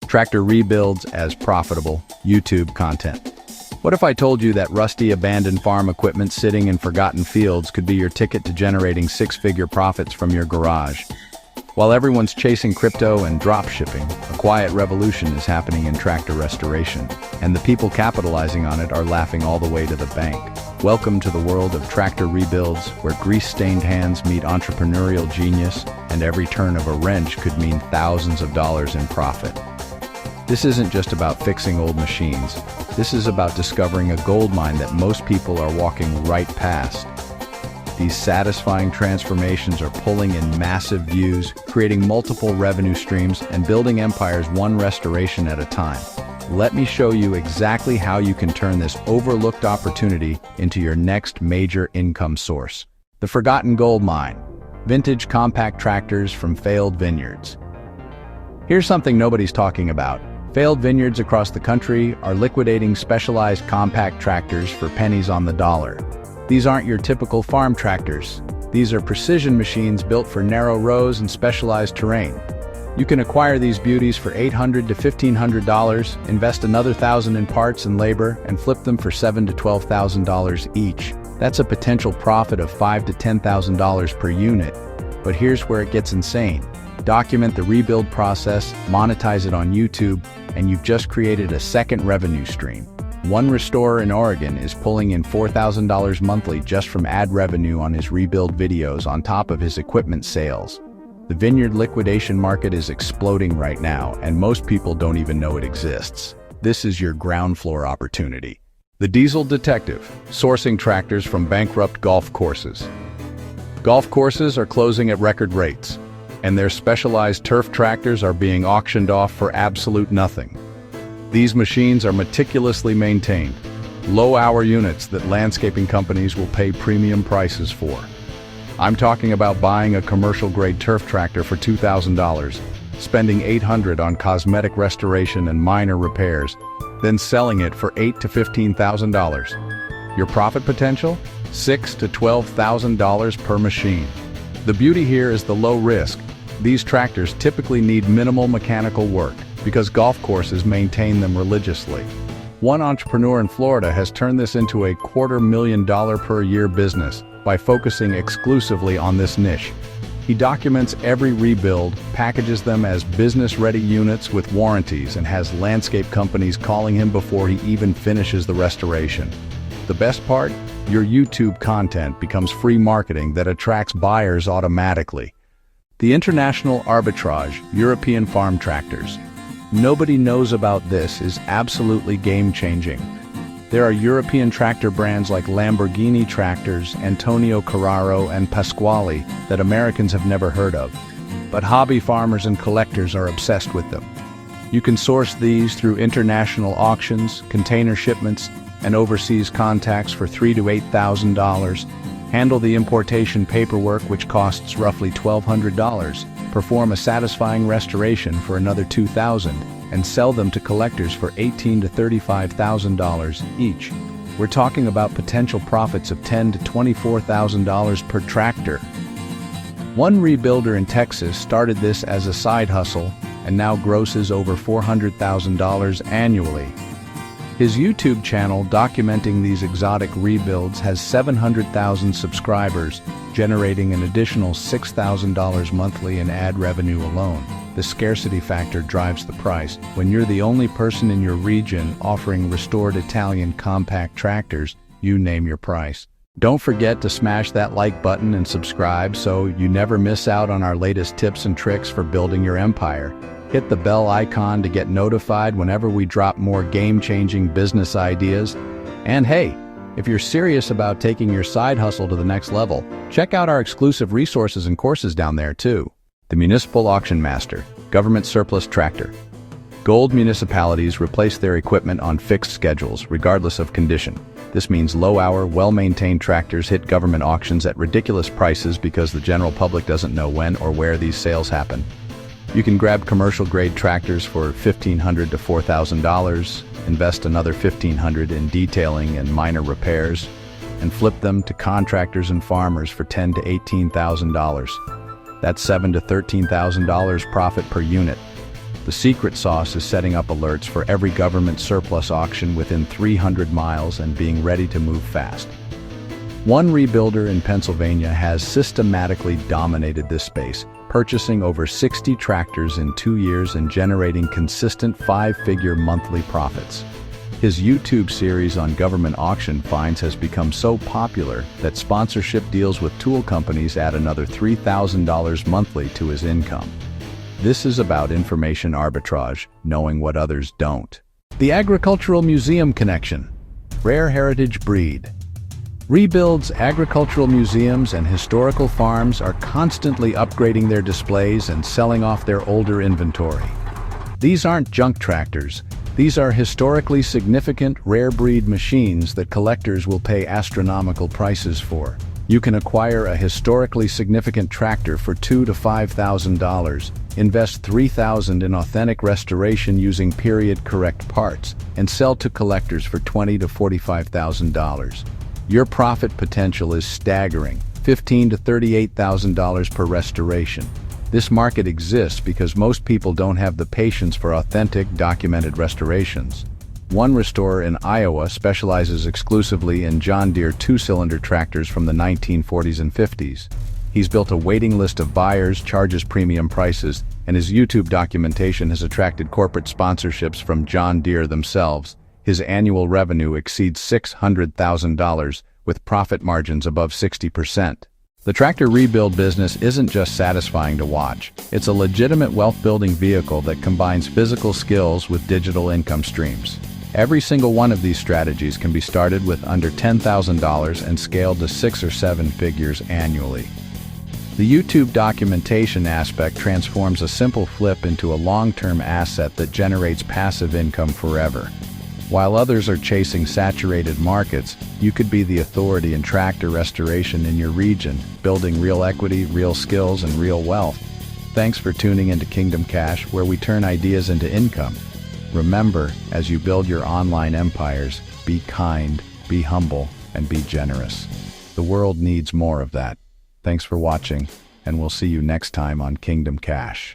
Tractor rebuilds as profitable YouTube content. What if I told you that rusty, abandoned farm equipment sitting in forgotten fields could be your ticket to generating six-figure profits from your garage? While everyone's chasing crypto and drop shipping, a quiet revolution is happening in tractor restoration, and the people capitalizing on it are laughing all the way to the bank. Welcome to the world of tractor rebuilds, where grease-stained hands meet entrepreneurial genius, and every turn of a wrench could mean thousands of dollars in profit. This isn't just about fixing old machines. This is about discovering a gold mine that most people are walking right past. These satisfying transformations are pulling in massive views, creating multiple revenue streams, and building empires one restoration at a time. Let me show you exactly how you can turn this overlooked opportunity into your next major income source. The Forgotten Gold Mine. Vintage compact tractors from failed vineyards. Here's something nobody's talking about. Failed vineyards across the country are liquidating specialized compact tractors for pennies on the dollar. These aren't your typical farm tractors. These are precision machines built for narrow rows and specialized terrain. You can acquire these beauties for $800 to $1,500, invest another $1,000 in parts and labor, and flip them for $7,000 to $12,000 each. That's a potential profit of $5,000 to $10,000 per unit. But here's where it gets insane. Document the rebuild process, monetize it on YouTube, and you've just created a second revenue stream. One restorer in Oregon is pulling in $4,000 monthly just from ad revenue on his rebuild videos on top of his equipment sales. The vineyard liquidation market is exploding right now, and most people don't even know it exists. This is your ground floor opportunity. The Diesel Detective, sourcing tractors from bankrupt golf courses. Golf courses are closing at record rates, and their specialized turf tractors are being auctioned off for absolute nothing. These machines are meticulously maintained, low-hour units that landscaping companies will pay premium prices for. I'm talking about buying a commercial-grade turf tractor for $2,000, spending $800 on cosmetic restoration and minor repairs, then selling it for $8,000 to $15,000. Your profit potential? $6,000 to $12,000 per machine. The beauty here is the low risk. These tractors typically need minimal mechanical work because golf courses maintain them religiously. One entrepreneur in Florida has turned this into a $250,000 per year business by focusing exclusively on this niche. He documents every rebuild, packages them as business-ready units with warranties, and has landscape companies calling him before he even finishes the restoration. The best part? Your YouTube content becomes free marketing that attracts buyers automatically. The International Arbitrage European Farm Tractors. Nobody knows about this is absolutely game-changing. There are European tractor brands like Lamborghini Tractors, Antonio Carraro, and Pasquale that Americans have never heard of. But hobby farmers and collectors are obsessed with them. You can source these through international auctions, container shipments, and overseas contacts for $3,000 to $8,000. Handle the importation paperwork, which costs roughly $1,200. Perform a satisfying restoration for another $2,000, and sell them to collectors for $18,000 to $35,000 each. We're talking about potential profits of $10,000 to $24,000 per tractor. One rebuilder in Texas started this as a side hustle and now grosses over $400,000 annually. His YouTube channel documenting these exotic rebuilds has 700,000 subscribers, generating an additional $6,000 monthly in ad revenue alone. The scarcity factor drives the price. When you're the only person in your region offering restored Italian compact tractors, you name your price. Don't forget to smash that like button and subscribe so you never miss out on our latest tips and tricks for building your empire. Hit the bell icon to get notified whenever we drop more game-changing business ideas. And hey, if you're serious about taking your side hustle to the next level, check out our exclusive resources and courses down there too. The Municipal Auction Master, Government Surplus Tractor. Gold municipalities replace their equipment on fixed schedules, regardless of condition. This means low-hour, well-maintained tractors hit government auctions at ridiculous prices because the general public doesn't know when or where these sales happen. You can grab commercial-grade tractors for $1,500 to $4,000, invest another $1,500 in detailing and minor repairs, and flip them to contractors and farmers for $10,000 to $18,000. That's $7,000 to $13,000 profit per unit. The secret sauce is setting up alerts for every government surplus auction within 300 miles and being ready to move fast. One rebuilder in Pennsylvania has systematically dominated this space, purchasing over 60 tractors in 2 years and generating consistent 5-figure monthly profits. His YouTube series on government auction finds has become so popular that sponsorship deals with tool companies add another $3,000 monthly to his income. This is about information arbitrage, knowing what others don't. The Agricultural Museum Connection. Rare heritage breed. Rebuild's agricultural museums and historical farms are constantly upgrading their displays and selling off their older inventory. These aren't junk tractors. These are historically significant rare breed machines that collectors will pay astronomical prices for. You can acquire a historically significant tractor for $2,000 to $5,000, invest $3,000 in authentic restoration using period-correct parts, and sell to collectors for $20,000 to $45,000. Your profit potential is staggering, $15,000 to $38,000 per restoration. This market exists because most people don't have the patience for authentic, documented restorations. One restorer in Iowa specializes exclusively in John Deere 2-cylinder tractors from the 1940s and 50s. He's built a waiting list of buyers, charges premium prices, and his YouTube documentation has attracted corporate sponsorships from John Deere themselves. His annual revenue exceeds $600,000, with profit margins above 60%. The tractor rebuild business isn't just satisfying to watch. It's a legitimate wealth-building vehicle that combines physical skills with digital income streams. Every single one of these strategies can be started with under $10,000 and scaled to 6 or 7 figures annually. The YouTube documentation aspect transforms a simple flip into a long-term asset that generates passive income forever. While others are chasing saturated markets, you could be the authority in tractor restoration in your region, building real equity, real skills, and real wealth. Thanks for tuning into Kingdom Cash, where we turn ideas into income. Remember, as you build your online empires, be kind, be humble, and be generous. The world needs more of that. Thanks for watching, and we'll see you next time on Kingdom Cash.